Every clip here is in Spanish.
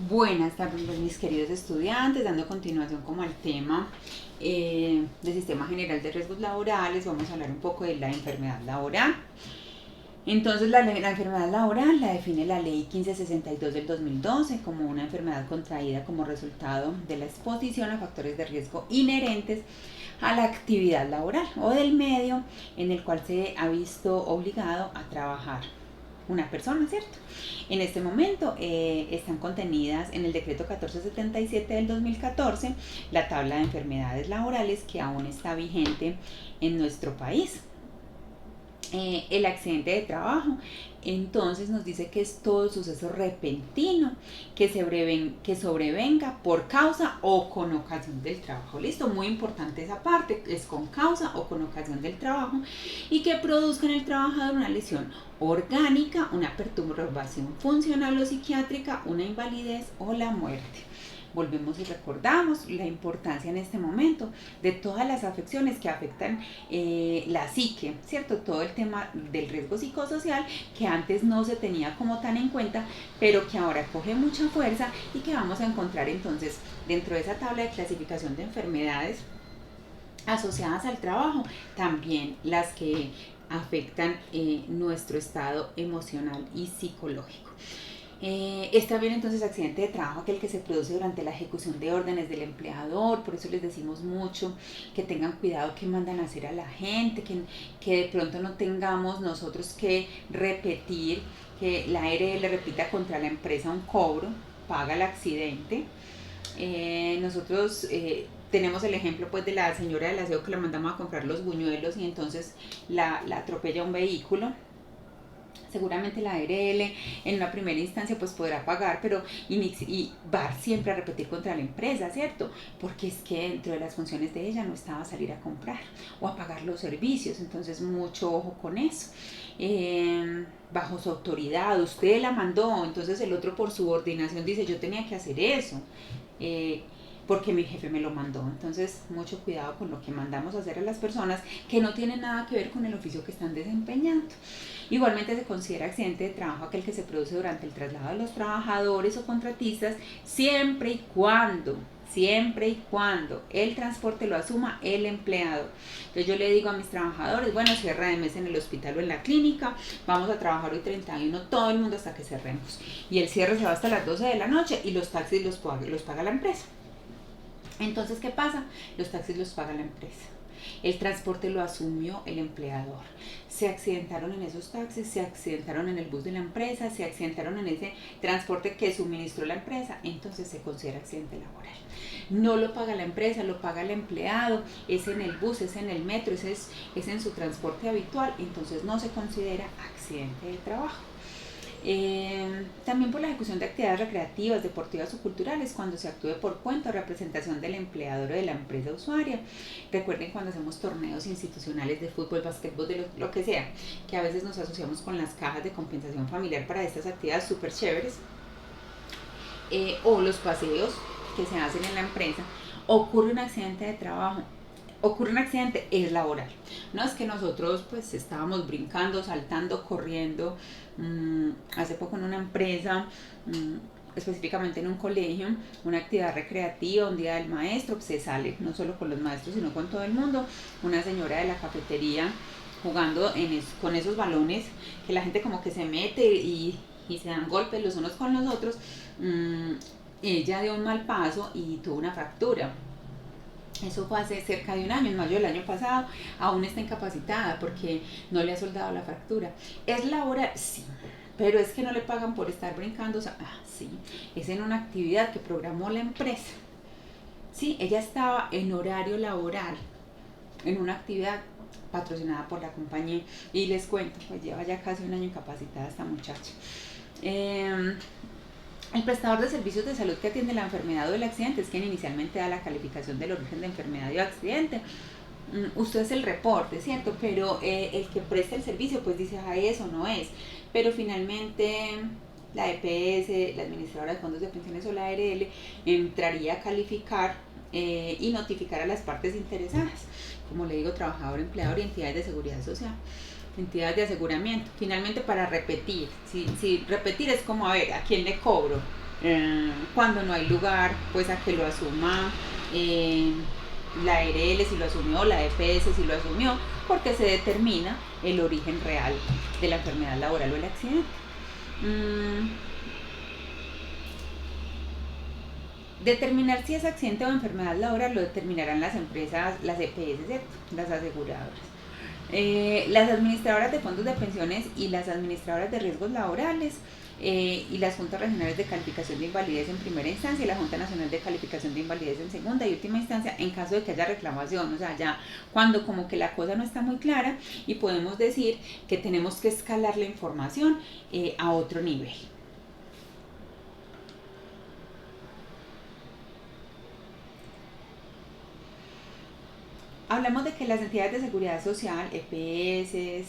Buenas tardes, pues, mis queridos estudiantes, dando continuación como al tema del Sistema General de Riesgos Laborales, vamos a hablar un poco de la enfermedad laboral. Entonces, la enfermedad laboral la define la Ley 1562 del 2012 como una enfermedad contraída como resultado de la exposición a factores de riesgo inherentes a la actividad laboral o del medio en el cual se ha visto obligado a trabajar una persona, ¿cierto? En este momento están contenidas en el decreto 1477 del 2014 la tabla de enfermedades laborales que aún está vigente en nuestro país. El accidente de trabajo, entonces nos dice que es todo suceso repentino que sobrevenga por causa o con ocasión del trabajo. Listo, muy importante esa parte, es con causa o con ocasión del trabajo y que produzca en el trabajador una lesión orgánica, una perturbación funcional o psiquiátrica, una invalidez o la muerte. Volvemos y recordamos la importancia en este momento de todas las afecciones que afectan la psique, ¿cierto? Todo el tema del riesgo psicosocial que antes no se tenía como tan en cuenta, pero que ahora coge mucha fuerza y que vamos a encontrar entonces dentro de esa tabla de clasificación de enfermedades asociadas al trabajo, también las que afectan nuestro estado emocional y psicológico. Está bien entonces accidente de trabajo aquel que se produce durante la ejecución de órdenes del empleador, por eso les decimos mucho que tengan cuidado que mandan a hacer a la gente, que de pronto no tengamos nosotros que repetir, que la ARL repita contra la empresa un cobro, paga el accidente. Nosotros tenemos el ejemplo pues de la señora del aseo que la mandamos a comprar los buñuelos y entonces la atropella un vehículo. Seguramente la ARL en una primera instancia pues podrá pagar, pero y va siempre a repetir contra la empresa, ¿cierto? Porque es que dentro de las funciones de ella no estaba salir a comprar o a pagar los servicios, entonces mucho ojo con eso. Bajo su autoridad, usted la mandó, entonces el otro por subordinación dice yo tenía que hacer eso. Porque mi jefe me lo mandó. Entonces, mucho cuidado con lo que mandamos a hacer a las personas que no tienen nada que ver con el oficio que están desempeñando. Igualmente se considera accidente de trabajo aquel que se produce durante el traslado de los trabajadores o contratistas siempre y cuando el transporte lo asuma el empleado. Entonces yo le digo a mis trabajadores, bueno, cierre de mes en el hospital o en la clínica, vamos a trabajar hoy 31, todo el mundo hasta que cerremos. Y el cierre se va hasta las 12 de la noche y los taxis los paga la empresa. Entonces, ¿qué pasa? Los taxis los paga la empresa. El transporte lo asumió el empleador. Se accidentaron en esos taxis, se accidentaron en el bus de la empresa, se accidentaron en ese transporte que suministró la empresa, entonces se considera accidente laboral. No lo paga la empresa, lo paga el empleado, es en el bus, es en el metro, es en su transporte habitual, entonces no se considera accidente de trabajo. También por la ejecución de actividades recreativas, deportivas o culturales cuando se actúe por cuenta o representación del empleador o de la empresa usuaria. Recuerden cuando hacemos torneos institucionales de fútbol, básquetbol, de lo que sea, que a veces nos asociamos con las cajas de compensación familiar para estas actividades súper chéveres, o los paseos que se hacen en la empresa. Ocurre un accidente de trabajo, ocurre un accidente, es laboral. No es que nosotros pues estábamos brincando, saltando, corriendo. Hace poco en una empresa, específicamente en un colegio, una actividad recreativa, un día del maestro, se sale no solo con los maestros sino con todo el mundo. Una señora de la cafetería jugando con esos balones que la gente como que se mete y se dan golpes los unos con los otros. Ella dio un mal paso y tuvo una fractura. Eso fue hace cerca de un año, en mayo del año pasado. Aún está incapacitada porque no le ha soldado la fractura. ¿Es laboral? Sí. Pero es que no le pagan por estar brincando. O sea, sí. Es en una actividad que programó la empresa. Sí, ella estaba en horario laboral, en una actividad patrocinada por la compañía. Y les cuento, pues lleva ya casi un año incapacitada esta muchacha. El prestador de servicios de salud que atiende la enfermedad o el accidente es quien inicialmente da la calificación del origen de enfermedad y accidente. Usted es el reporte, ¿cierto? Pero el que presta el servicio pues dice, eso no es. Pero finalmente la EPS, la administradora de fondos de pensiones o la ARL entraría a calificar y notificar a las partes interesadas, como le digo, trabajador, empleador y entidades de seguridad social, entidades de aseguramiento. Finalmente, para repetir, si repetir es como, a ver, ¿a quién le cobro? Cuando no hay lugar, pues a que lo asuma la ARL si lo asumió, la EPS si lo asumió, porque se determina el origen real de la enfermedad laboral o el accidente. Determinar si es accidente o enfermedad laboral lo determinarán las empresas, las EPS, ¿cierto? Las aseguradoras. Las administradoras de fondos de pensiones y las administradoras de riesgos laborales y las juntas regionales de calificación de invalidez en primera instancia y la Junta Nacional de Calificación de Invalidez en segunda y última instancia en caso de que haya reclamación, o sea, ya cuando como que la cosa no está muy clara y podemos decir que tenemos que escalar la información a otro nivel. Hablamos de que las entidades de seguridad social, EPS,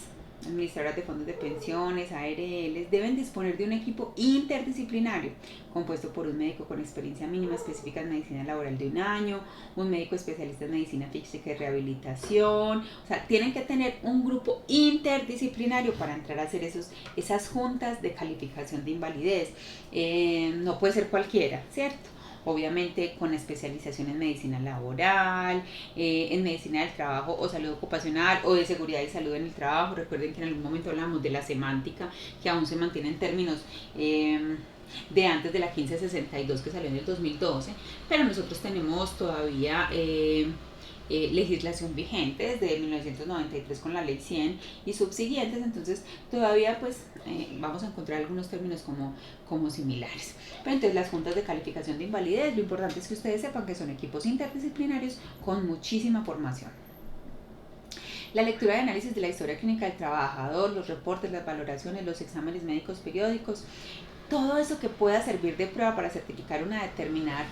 administradoras de fondos de pensiones, ARLs, deben disponer de un equipo interdisciplinario compuesto por un médico con experiencia mínima específica en medicina laboral de 1 año, un médico especialista en medicina física y rehabilitación, o sea, tienen que tener un grupo interdisciplinario para entrar a hacer esas juntas de calificación de invalidez. No puede ser cualquiera, ¿cierto? Obviamente con especialización en medicina laboral, en medicina del trabajo o salud ocupacional o de seguridad y salud en el trabajo. Recuerden que en algún momento hablamos de la semántica, que aún se mantiene en términos de antes de la 1562 que salió en el 2012, pero nosotros tenemos todavía legislación vigente desde 1993 con la ley 100 y subsiguientes, entonces todavía pues vamos a encontrar algunos términos como similares. Pero entonces las juntas de calificación de invalidez, lo importante es que ustedes sepan que son equipos interdisciplinarios con muchísima formación. La lectura y análisis de la historia clínica del trabajador, los reportes, las valoraciones, los exámenes médicos periódicos, todo eso que pueda servir de prueba para certificar una determinada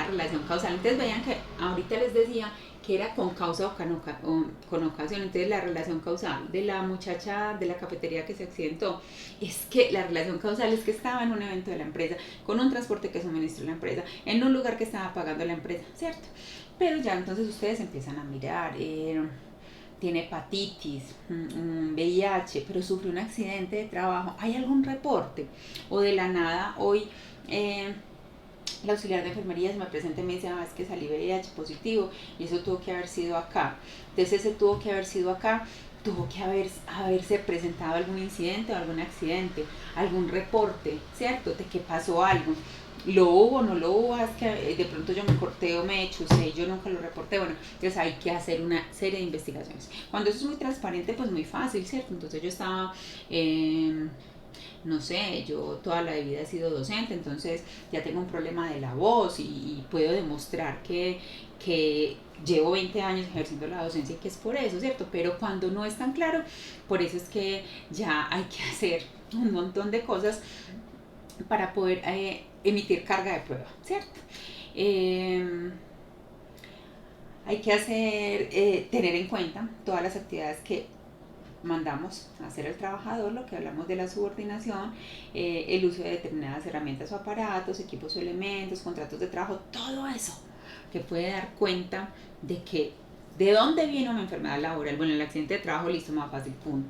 relación causal. Entonces vean que ahorita les decía que era con causa o con ocasión. Entonces la relación causal de la muchacha de la cafetería que se accidentó, es que la relación causal es que estaba en un evento de la empresa, con un transporte que suministró la empresa, en un lugar que estaba pagando la empresa, ¿cierto? Pero ya entonces ustedes empiezan a mirar, tiene hepatitis, VIH, pero sufrió un accidente de trabajo, ¿hay algún reporte? O de la nada hoy la auxiliar de enfermería se me presenta y me dice, es que salí VIH positivo y eso tuvo que haber sido acá. Entonces ese tuvo que haber sido acá, tuvo que haberse presentado algún incidente o algún accidente, algún reporte, ¿cierto? De que pasó algo. ¿Lo hubo o no lo hubo? Es que de pronto yo me corté o me chusé y yo nunca lo reporté. Bueno, entonces hay que hacer una serie de investigaciones. Cuando eso es muy transparente, pues muy fácil, ¿cierto? Entonces yo estaba... no sé, yo toda la vida he sido docente, entonces ya tengo un problema de la voz y puedo demostrar que llevo 20 años ejerciendo la docencia y que es por eso, ¿cierto? Pero cuando no es tan claro, por eso es que ya hay que hacer un montón de cosas para poder emitir carga de prueba, ¿cierto? Hay que tener en cuenta todas las actividades que mandamos a hacer al trabajador, lo que hablamos de la subordinación, el uso de determinadas herramientas o aparatos, equipos o elementos, contratos de trabajo, todo eso que puede dar cuenta de dónde viene una enfermedad laboral. Bueno, el accidente de trabajo, listo, más fácil, pum.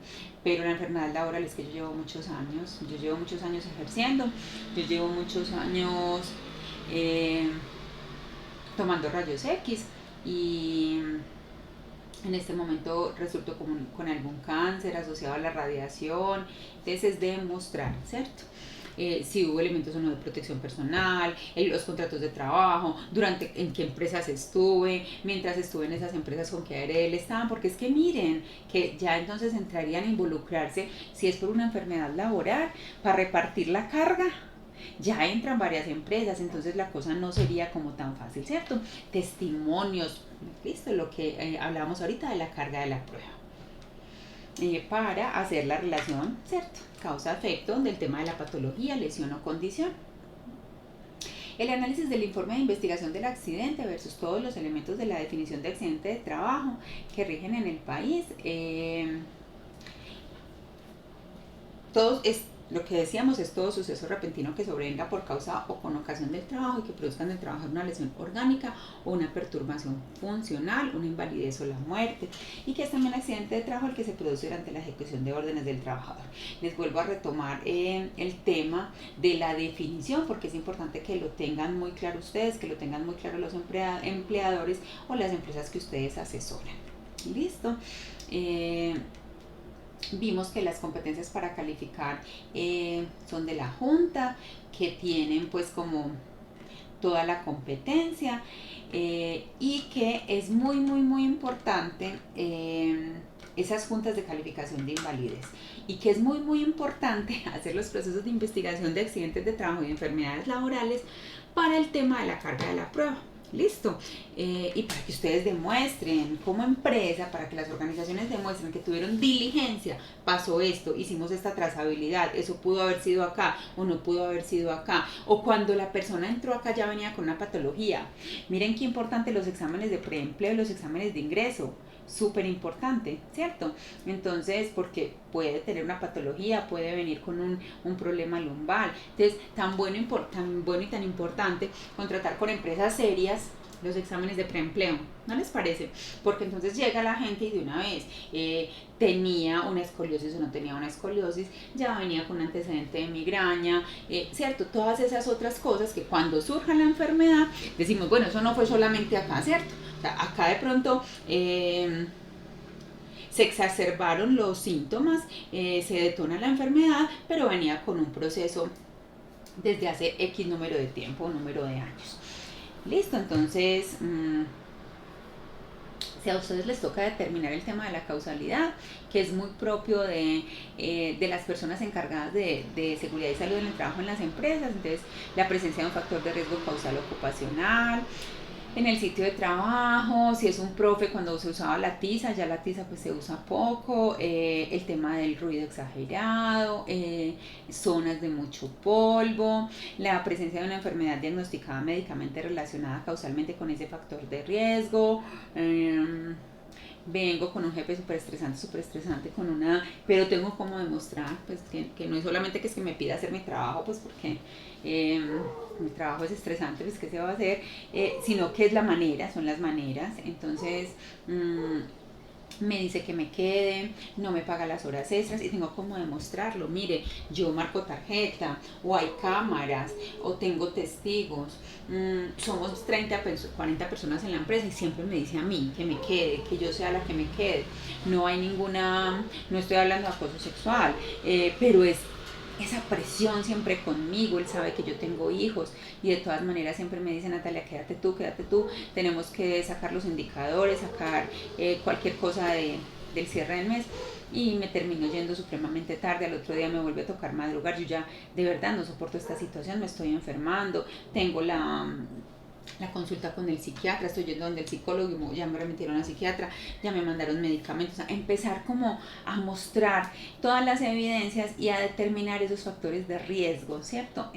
Pero la enfermedad laboral es que yo llevo muchos años ejerciendo, yo llevo muchos años tomando rayos X y en este momento resultó con algún cáncer asociado a la radiación. Entonces es demostrar, ¿cierto? Si hubo elementos o no de protección personal, los contratos de trabajo, en qué empresas estuve, mientras estuve en esas empresas con qué ARL estaban, porque es que miren, que ya entonces entrarían a involucrarse, si es por una enfermedad laboral, para repartir la carga, ya entran varias empresas, entonces la cosa no sería como tan fácil, ¿cierto? Testimonios, listo, lo que hablábamos ahorita de la carga de la prueba. Para hacer la relación, ¿cierto? Causa-efecto del tema de la patología, lesión o condición. El análisis del informe de investigación del accidente versus todos los elementos de la definición de accidente de trabajo que rigen en el país. lo que decíamos es todo suceso repentino que sobrevenga por causa o con ocasión del trabajo y que produzca en el trabajador una lesión orgánica o una perturbación funcional, una invalidez o la muerte, y que es también accidente de trabajo el que se produce durante la ejecución de órdenes del trabajador. Les vuelvo a retomar el tema de la definición, porque es importante que lo tengan muy claro ustedes, que lo tengan muy claro los empleadores o las empresas que ustedes asesoran. Listo. Vimos que las competencias para calificar son de la Junta, que tienen pues como toda la competencia, y que es muy importante esas juntas de calificación de invalidez, y que es muy importante hacer los procesos de investigación de accidentes de trabajo y de enfermedades laborales para el tema de la carga de la prueba. Listo. Y para que ustedes demuestren como empresa, para que las organizaciones demuestren que tuvieron diligencia, pasó esto, hicimos esta trazabilidad, eso pudo haber sido acá o no pudo haber sido acá, o cuando la persona entró acá ya venía con una patología. Miren qué importante los exámenes de preempleo y los exámenes de ingreso. Súper importante, ¿cierto? Entonces, porque puede tener una patología, puede venir con un problema lumbar. Entonces, tan bueno y tan importante contratar con empresas serias los exámenes de preempleo, ¿no les parece? Porque entonces llega la gente y de una vez tenía una escoliosis o no tenía una escoliosis, ya venía con un antecedente de migraña, ¿cierto? Todas esas otras cosas que cuando surja la enfermedad decimos, bueno, eso no fue solamente acá, ¿cierto? O sea, acá de pronto se exacerbaron los síntomas, se detona la enfermedad, pero venía con un proceso desde hace X número de tiempo, número de años. Listo, entonces, si a ustedes les toca determinar el tema de la causalidad, que es muy propio de las personas encargadas de seguridad y salud en el trabajo en las empresas, entonces la presencia de un factor de riesgo causal ocupacional, en el sitio de trabajo, si es un profe cuando se usaba la tiza, ya la tiza pues se usa poco, el tema del ruido exagerado, zonas de mucho polvo, la presencia de una enfermedad diagnosticada médicamente relacionada causalmente con ese factor de riesgo, vengo con un jefe súper estresante, con una, pero tengo como demostrar pues que no es solamente que es que me pida hacer mi trabajo, pues porque mi trabajo es estresante, pues qué se va a hacer, sino que es la manera, son las maneras. Entonces me dice que me quede, no me paga las horas extras y tengo como demostrarlo. Mire, yo marco tarjeta, o hay cámaras, o tengo testigos. Somos 30, 40 personas en la empresa y siempre me dice a mí que me quede, que yo sea la que me quede. No hay ninguna, no estoy hablando de acoso sexual, pero es esa presión siempre conmigo. Él sabe que yo tengo hijos y de todas maneras siempre me dice, Natalia, quédate tú, tenemos que sacar los indicadores, sacar cualquier cosa del cierre del mes, y me termino yendo supremamente tarde. Al otro día me vuelve a tocar madrugar, yo ya de verdad no soporto esta situación, me estoy enfermando, tengo la consulta con el psiquiatra, estoy yendo donde el psicólogo, ya me remitieron a psiquiatra, ya me mandaron medicamentos, a empezar como a mostrar todas las evidencias y a determinar esos factores de riesgo, ¿cierto?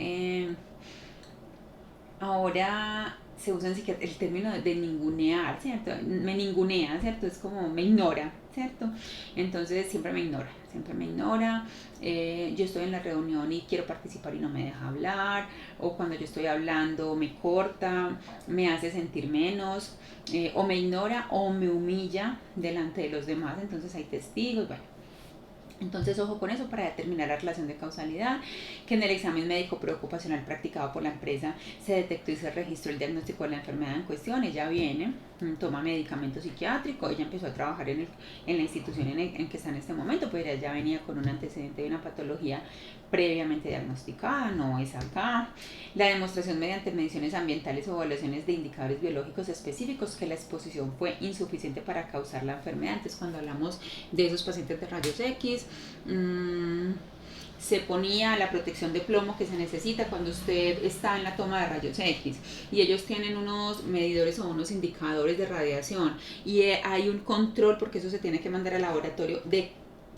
Ahora se usa en psiquiatría el término de ningunear, ¿cierto? Me ningunea, ¿cierto? Es como me ignora, ¿cierto? Entonces siempre me ignora. Yo estoy en la reunión y quiero participar y no me deja hablar, o cuando yo estoy hablando me corta, me hace sentir menos, o me ignora o me humilla delante de los demás. Entonces hay testigos, bueno. Entonces, ojo con eso para determinar la relación de causalidad, que en el examen médico preocupacional practicado por la empresa se detectó y se registró el diagnóstico de la enfermedad en cuestión. Ella viene, toma medicamento psiquiátrico, ella empezó a trabajar en la institución en que está en este momento, pues ella ya venía con un antecedente de una patología previamente diagnosticada, no es acá. La demostración mediante mediciones ambientales o evaluaciones de indicadores biológicos específicos que la exposición fue insuficiente para causar la enfermedad. Entonces, cuando hablamos de esos pacientes de rayos X, se ponía la protección de plomo que se necesita cuando usted está en la toma de rayos X, y ellos tienen unos medidores o unos indicadores de radiación, y hay un control, porque eso se tiene que mandar al laboratorio, de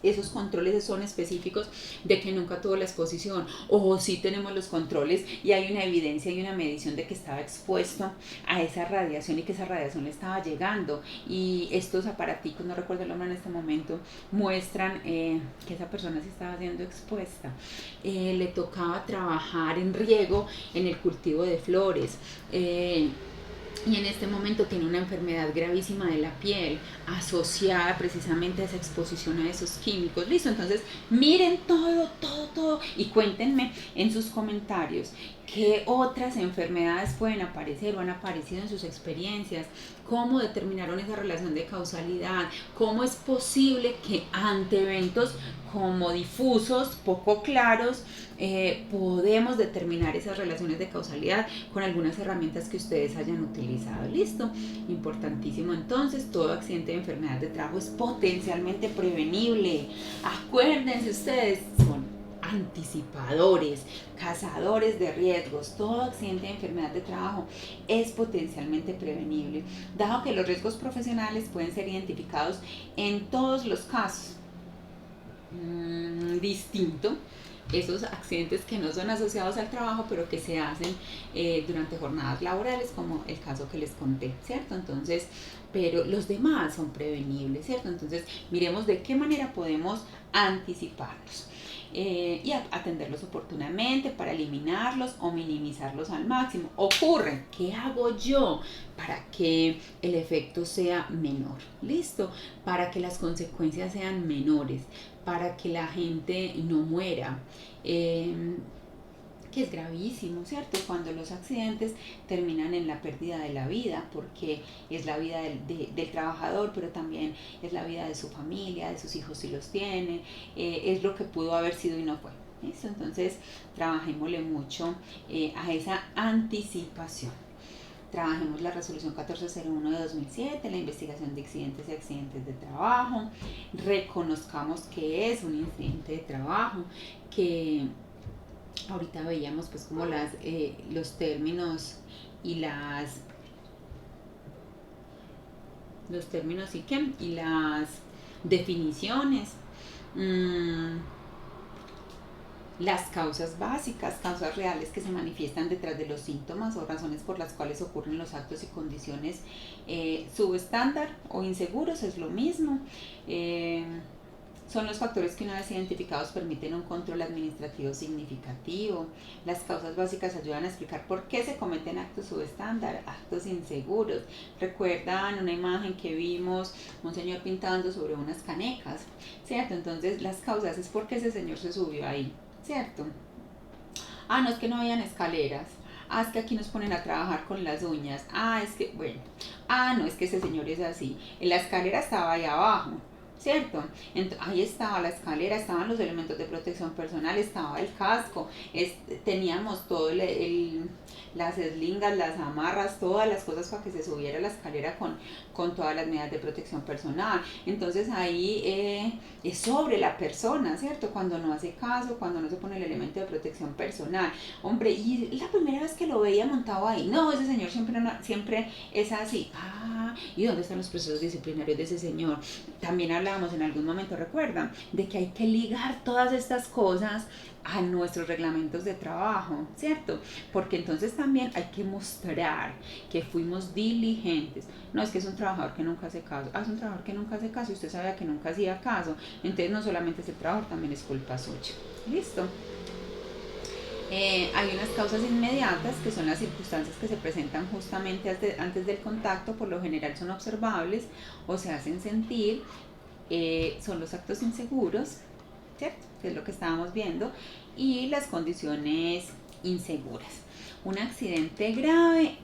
esos controles son específicos, de que nunca tuvo la exposición, o sí tenemos los controles y hay una evidencia y una medición de que estaba expuesto a esa radiación y que esa radiación le estaba llegando, y estos aparaticos, no recuerdo el nombre en este momento, muestran que esa persona sí estaba siendo expuesta. Le tocaba trabajar en riego, en el cultivo de flores, y en este momento tiene una enfermedad gravísima de la piel asociada precisamente a esa exposición a esos químicos. Listo, entonces miren todo y cuéntenme en sus comentarios qué otras enfermedades pueden aparecer o han aparecido en sus experiencias, cómo determinaron esa relación de causalidad, cómo es posible que ante eventos como difusos, poco claros, podemos determinar esas relaciones de causalidad con algunas herramientas que ustedes hayan utilizado. Listo, importantísimo. Entonces, todo accidente de enfermedad de trabajo es potencialmente prevenible. Acuérdense ustedes, son anticipadores, cazadores de riesgos. Todo accidente de enfermedad de trabajo es potencialmente prevenible, dado que los riesgos profesionales pueden ser identificados en todos los casos. Distinto esos accidentes que no son asociados al trabajo, pero que se hacen durante jornadas laborales, como el caso que les conté, ¿cierto? Entonces, pero los demás son prevenibles, ¿cierto? Entonces, miremos de qué manera podemos anticiparlos. Y atenderlos oportunamente para eliminarlos o minimizarlos al máximo. Ocurre, ¿qué hago yo para que el efecto sea menor? Listo, para que las consecuencias sean menores, para que la gente no muera. Que es gravísimo, ¿cierto? Cuando los accidentes terminan en la pérdida de la vida, porque es la vida del trabajador, pero también es la vida de su familia, de sus hijos si los tiene, es lo que pudo haber sido y no fue. ¿Listo? Entonces, trabajémosle mucho a esa anticipación. Trabajemos la resolución 1401 de 2007, la investigación de accidentes y accidentes de trabajo. Reconozcamos que es un incidente de trabajo, que ahorita veíamos pues como los términos y los términos y las definiciones. Las causas básicas, causas reales que se manifiestan detrás de los síntomas o razones por las cuales ocurren los actos y condiciones subestándar o inseguros, es lo mismo. Son los factores que una vez identificados permiten un control administrativo significativo. Las causas básicas ayudan a explicar por qué se cometen actos subestándar, actos inseguros. ¿Recuerdan una imagen que vimos, un señor pintando sobre unas canecas? ¿Cierto? Entonces las causas es por qué ese señor se subió ahí, ¿cierto? No, es que no habían escaleras. Es que aquí nos ponen a trabajar con las uñas. Es que, bueno. No, es que ese señor es así. La escalera estaba ahí abajo, ¿cierto? Ahí estaba la escalera, estaban los elementos de protección personal, estaba el casco, teníamos todo las eslingas, las amarras, todas las cosas para que se subiera la escalera con todas las medidas de protección personal. Entonces ahí es sobre la persona, ¿cierto? Cuando no hace caso, cuando no se pone el elemento de protección personal. Hombre, y la primera vez que lo veía montado ahí, no, ese señor siempre es así. ¿Y dónde están los procesos disciplinarios de ese señor? También hablábamos en algún momento, recuerdan, de que hay que ligar todas estas cosas a nuestros reglamentos de trabajo, ¿cierto? Porque entonces también hay que mostrar que fuimos diligentes. No es que es un trabajador que nunca hace caso. Es un trabajador que nunca hace caso y usted sabía que nunca hacía caso. Entonces no solamente es el trabajador, también es culpa suya. ¿Listo? Hay unas causas inmediatas que son las circunstancias que se presentan justamente antes del contacto, por lo general son observables o se hacen sentir, son los actos inseguros, ¿cierto? Que es lo que estábamos viendo, y las condiciones inseguras. Un accidente grave,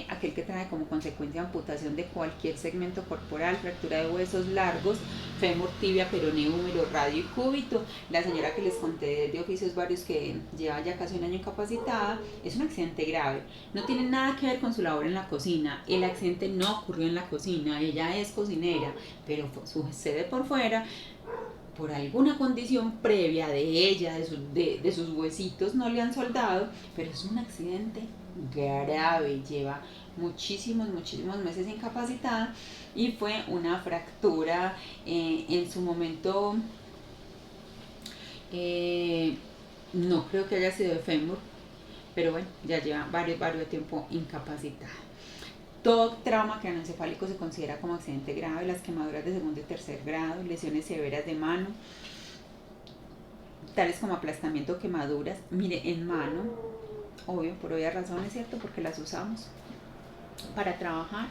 aquel que trae como consecuencia amputación de cualquier segmento corporal, fractura de huesos largos, fémur, tibia, peroné, húmero, radio y cúbito. La señora que les conté de oficios varios que lleva ya casi un año incapacitada, es un accidente grave. No tiene nada que ver con su labor en la cocina. El accidente no ocurrió en la cocina, ella es cocinera, pero sucede por fuera. Por alguna condición previa de ella, de sus huesitos no le han soldado, pero es un accidente grave, lleva muchísimos meses incapacitada y fue una fractura en su momento Eh, no creo que haya sido de fémur, pero bueno, ya lleva varios tiempo incapacitada. Todo trauma craneoencefálico se considera como accidente grave, las quemaduras de segundo y tercer grado, lesiones severas de mano, tales como aplastamiento o quemaduras, mire, en mano, obvio, por obvias razones, ¿cierto? Porque las usamos para trabajar.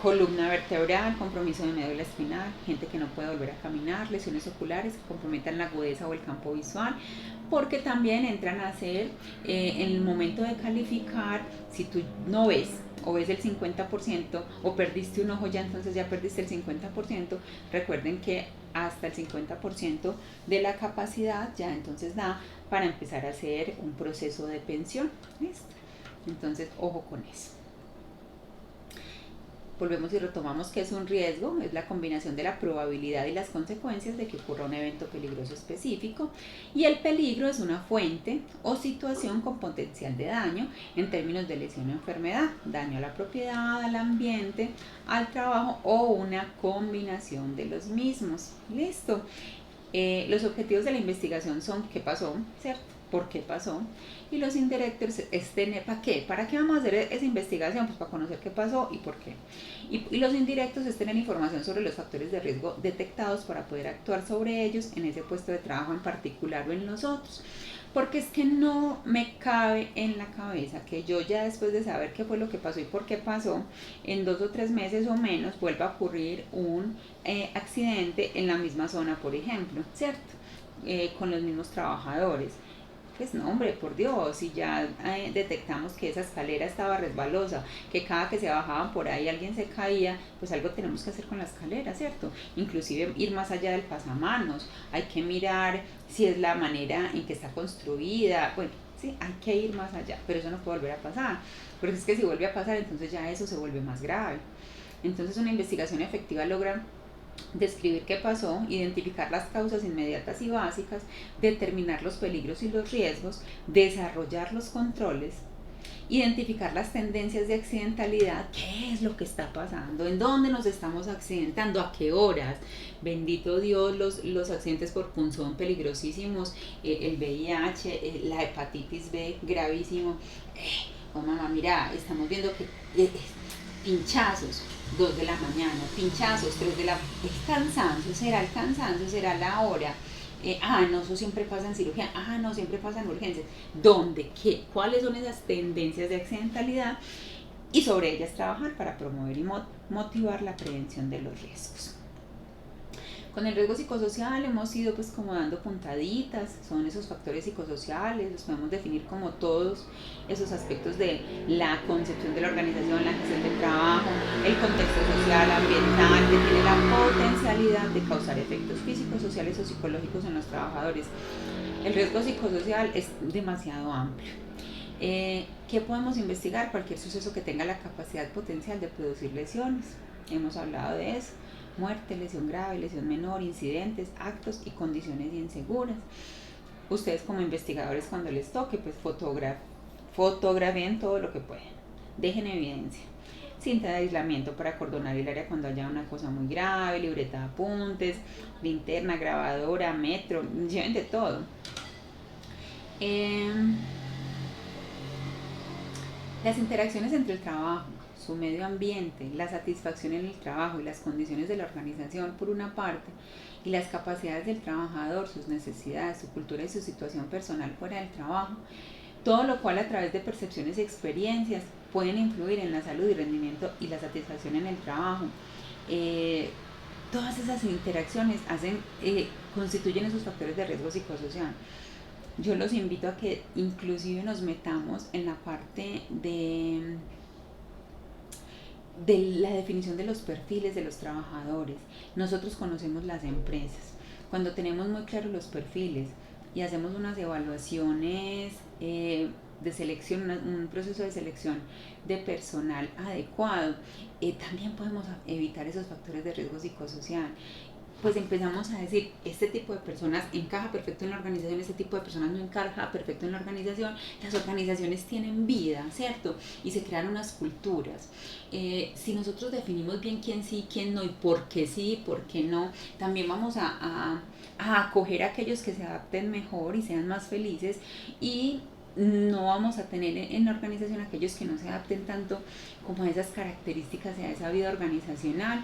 Columna vertebral, compromiso de médula espinal, gente que no puede volver a caminar, lesiones oculares que comprometan la agudeza o el campo visual, porque también entran a ser, en el momento de calificar, si tú no ves o ves el 50% o perdiste un ojo, ya entonces ya perdiste el 50%, recuerden que hasta el 50% de la capacidad ya entonces da para empezar a hacer un proceso de pensión. ¿Listo? Entonces, ojo con eso. Volvemos y retomamos que es un riesgo, es la combinación de la probabilidad y las consecuencias de que ocurra un evento peligroso específico, y el peligro es una fuente o situación con potencial de daño en términos de lesión o enfermedad, daño a la propiedad, al ambiente, al trabajo o una combinación de los mismos. Listo. Los objetivos de la investigación son qué pasó, ¿cierto? ¿Por qué pasó? Y los indirectos es tener, ¿para qué? ¿Para qué vamos a hacer esa investigación? Pues para conocer qué pasó y por qué. Y los indirectos es tener información sobre los factores de riesgo detectados para poder actuar sobre ellos en ese puesto de trabajo en particular o en los otros. Porque es que no me cabe en la cabeza que yo ya después de saber qué fue lo que pasó y por qué pasó, en 2 o 3 meses o menos vuelva a ocurrir un accidente en la misma zona, por ejemplo, ¿cierto? Con los mismos trabajadores. Pues no, hombre, por Dios, si ya detectamos que esa escalera estaba resbalosa, que cada que se bajaban por ahí alguien se caía, pues algo tenemos que hacer con la escalera, ¿cierto? Inclusive ir más allá del pasamanos, hay que mirar si es la manera en que está construida, bueno, sí, hay que ir más allá, pero eso no puede volver a pasar, porque es que si vuelve a pasar, entonces ya eso se vuelve más grave. Entonces una investigación efectiva logra describir qué pasó, identificar las causas inmediatas y básicas, determinar los peligros y los riesgos, desarrollar los controles, identificar las tendencias de accidentalidad, qué es lo que está pasando, en dónde nos estamos accidentando, a qué horas. Bendito Dios, los accidentes por punzón peligrosísimos, el VIH, la hepatitis B gravísimo. Oh mamá, mira, estamos viendo que pinchazos, 2 de la mañana, pinchazos, 3 de la... El cansancio, será el cansancio, será la hora. No, eso siempre pasa en cirugía, no, siempre pasa en urgencias. ¿Dónde? ¿Qué? ¿Cuáles son esas tendencias de accidentalidad? Y sobre ellas trabajar para promover y motivar la prevención de los riesgos. Con el riesgo psicosocial hemos ido pues como dando puntaditas, son esos factores psicosociales, los podemos definir como todos esos aspectos de la concepción de la organización, la gestión del trabajo, el contexto social, ambiental, que tiene la potencialidad de causar efectos físicos, sociales o psicológicos en los trabajadores. El riesgo psicosocial es demasiado amplio. ¿Qué podemos investigar? Cualquier suceso que tenga la capacidad potencial de producir lesiones. Hemos hablado de eso. Muerte, lesión grave, lesión menor, incidentes, actos y condiciones inseguras. Ustedes como investigadores cuando les toque, pues fotografíen todo lo que pueden. Dejen evidencia. Cinta de aislamiento para acordonar el área cuando haya una cosa muy grave, libreta de apuntes, linterna, grabadora, metro, lleven de todo. Las interacciones entre el trabajo, su medio ambiente, la satisfacción en el trabajo y las condiciones de la organización por una parte, y las capacidades del trabajador, sus necesidades, su cultura y su situación personal fuera del trabajo, todo lo cual a través de percepciones y experiencias pueden influir en la salud y rendimiento y la satisfacción en el trabajo. Todas esas interacciones constituyen esos factores de riesgo psicosocial. Yo los invito a que inclusive nos metamos en la parte de la definición de los perfiles de los trabajadores. Nosotros conocemos las empresas. Cuando tenemos muy claros los perfiles y hacemos unas evaluaciones de selección, un proceso de selección de personal adecuado, también podemos evitar esos factores de riesgo psicosocial. pues empezamos a decir, este tipo de personas encaja perfecto en la organización, este tipo de personas no encaja perfecto en la organización. Las organizaciones tienen vida, ¿cierto? Y se crean unas culturas. Si nosotros definimos bien quién sí, quién no, y por qué sí, por qué no, también vamos a acoger a aquellos que se adapten mejor y sean más felices, y no vamos a tener en la organización aquellos que no se adapten tanto como a esas características, a esa vida organizacional.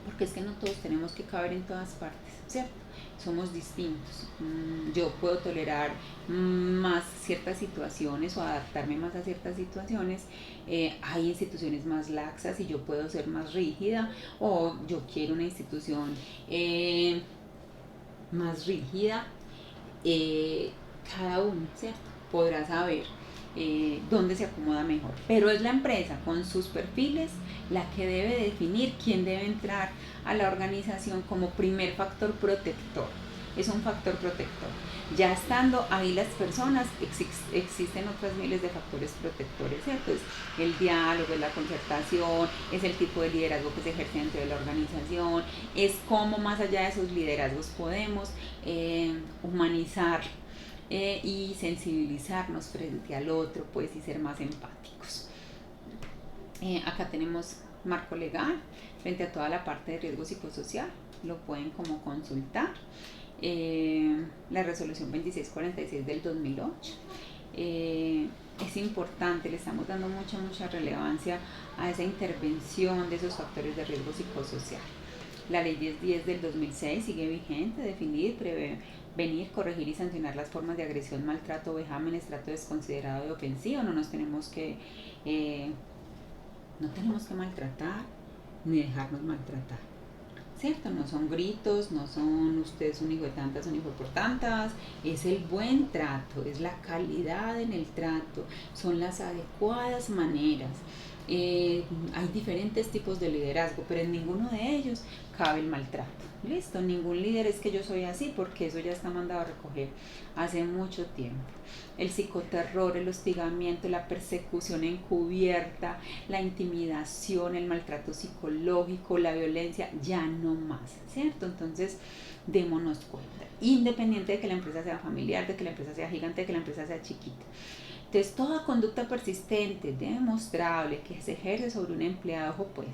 Porque es que no todos tenemos que caber en todas partes, ¿cierto? Somos distintos. Yo puedo tolerar más ciertas situaciones o adaptarme más a ciertas situaciones. Hay instituciones más laxas y yo puedo ser más rígida, o yo quiero una institución más rígida. Cada uno, ¿cierto? Podrá saber dónde se acomoda mejor. Pero es la empresa con sus perfiles la que debe definir quién debe entrar a la organización como primer factor protector. Es un factor protector. Ya estando ahí las personas, existen otras miles de factores protectores, ¿cierto? Es el diálogo, es la concertación, es el tipo de liderazgo que se ejerce dentro de la organización, es cómo más allá de esos liderazgos podemos humanizar y sensibilizarnos frente al otro, pues, y ser más empáticos. Acá tenemos marco legal frente a toda la parte de riesgo psicosocial, lo pueden como consultar. La resolución 2646 del 2008. Es importante, le estamos dando mucha relevancia a esa intervención de esos factores de riesgo psicosocial. La ley 1010 del 2006 sigue vigente, definir, prevenir, corregir y sancionar las formas de agresión, maltrato, vejámenes, trato desconsiderado y ofensivo. No tenemos que maltratar ni dejarnos maltratar, ¿cierto? No son gritos, no son usted es un hijo de tantas, un hijo por tantas, es el buen trato, es la calidad en el trato, son las adecuadas maneras. Hay diferentes tipos de liderazgo, pero en ninguno de ellos cabe el maltrato. Listo, ningún líder es que yo soy así, porque eso ya está mandado a recoger hace mucho tiempo. El psicoterror, el hostigamiento, la persecución encubierta, la intimidación, el maltrato psicológico, la violencia, ya no más, ¿cierto? Entonces, démonos cuenta, independiente de que la empresa sea familiar, de que la empresa sea gigante, de que la empresa sea chiquita. Entonces, toda conducta persistente, demostrable, que se ejerce sobre un empleado, ojo pues.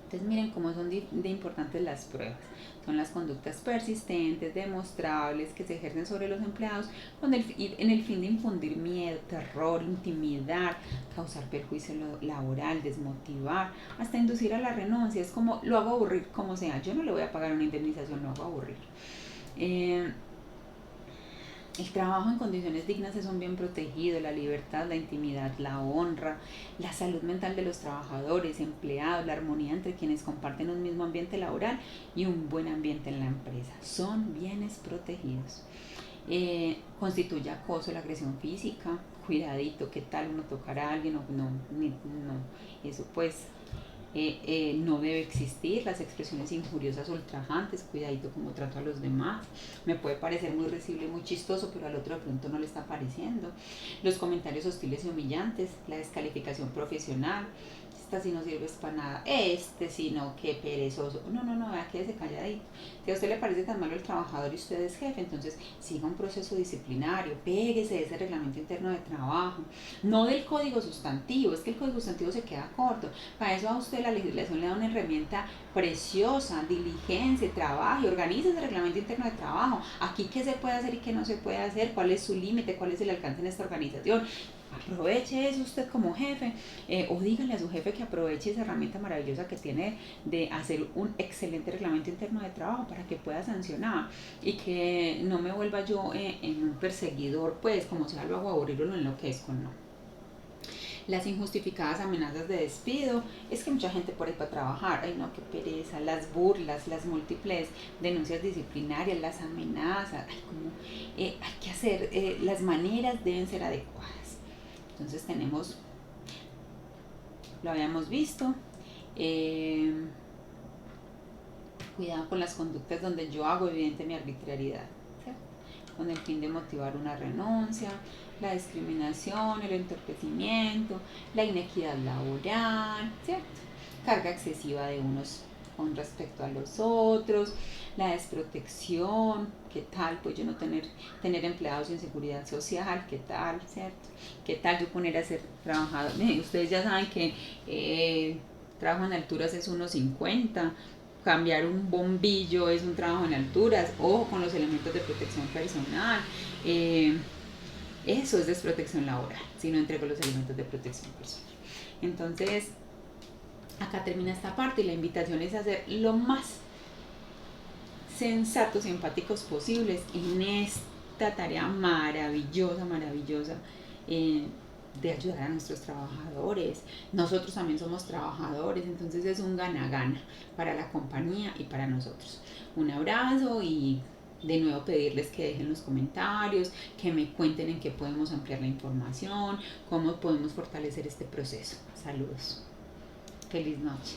Entonces, miren cómo son de importantes las pruebas. Son las conductas persistentes, demostrables, que se ejercen sobre los empleados en el fin de infundir miedo, terror, intimidar, causar perjuicio laboral, desmotivar, hasta inducir a la renuncia. Es como, lo hago aburrir como sea. Yo no le voy a pagar una indemnización, lo hago aburrir. El trabajo en condiciones dignas es un bien protegido, la libertad, la intimidad, la honra, la salud mental de los trabajadores, empleados, la armonía entre quienes comparten un mismo ambiente laboral y un buen ambiente en la empresa. Son bienes protegidos. Constituye acoso, la agresión física, cuidadito, ¿qué tal uno tocar a alguien? No, eso pues no debe existir. Las expresiones injuriosas o ultrajantes, cuidadito como trato a los demás. Me puede parecer muy risible y muy chistoso, pero al otro de pronto no le está pareciendo. Los comentarios hostiles y humillantes, la descalificación profesional. Esta sí no sirves para nada, este sí no, qué perezoso. No, vea, quédese calladito. Si a usted le parece tan malo el trabajador y usted es jefe, entonces siga un proceso disciplinario, péguese de ese reglamento interno de trabajo, no del código sustantivo. Es que el código sustantivo se queda corto. Para eso a usted la legislación le da una herramienta preciosa: diligencia, trabajo, organiza ese reglamento interno de trabajo. Aquí qué se puede hacer y qué no se puede hacer, cuál es su límite, cuál es el alcance en esta organización. Aproveche eso usted como jefe, o dígale a su jefe que aproveche esa herramienta maravillosa que tiene de hacer un excelente reglamento interno de trabajo para que pueda sancionar, y que no me vuelva yo en un perseguidor, pues como sea lo hago aburrir o lo enloquezco, no. Las injustificadas amenazas de despido, es que mucha gente por ahí para trabajar, ay no, qué pereza. Las burlas, las múltiples denuncias disciplinarias, las amenazas, hay que hacer, las maneras deben ser adecuadas. Entonces tenemos, lo habíamos visto, cuidado con las conductas donde yo hago evidente mi arbitrariedad, ¿cierto? Con el fin de motivar una renuncia, la discriminación, el entorpecimiento, la inequidad laboral, ¿cierto? Carga excesiva de unos con respecto a los otros, la desprotección, qué tal pues yo no tener empleados sin seguridad social, qué tal, ¿cierto? Qué tal yo poner a ser trabajador, ustedes ya saben que trabajo en alturas es 1,50, cambiar un bombillo es un trabajo en alturas, ojo con los elementos de protección personal, eso es desprotección laboral, si no entrego los elementos de protección personal. Entonces, acá termina esta parte y la invitación es a ser lo más sensatos y empáticos posibles en esta tarea maravillosa, maravillosa, de ayudar a nuestros trabajadores. Nosotros también somos trabajadores, entonces es un gana-gana para la compañía y para nosotros. Un abrazo y de nuevo pedirles que dejen los comentarios, que me cuenten en qué podemos ampliar la información, cómo podemos fortalecer este proceso. Saludos. Feliz noche.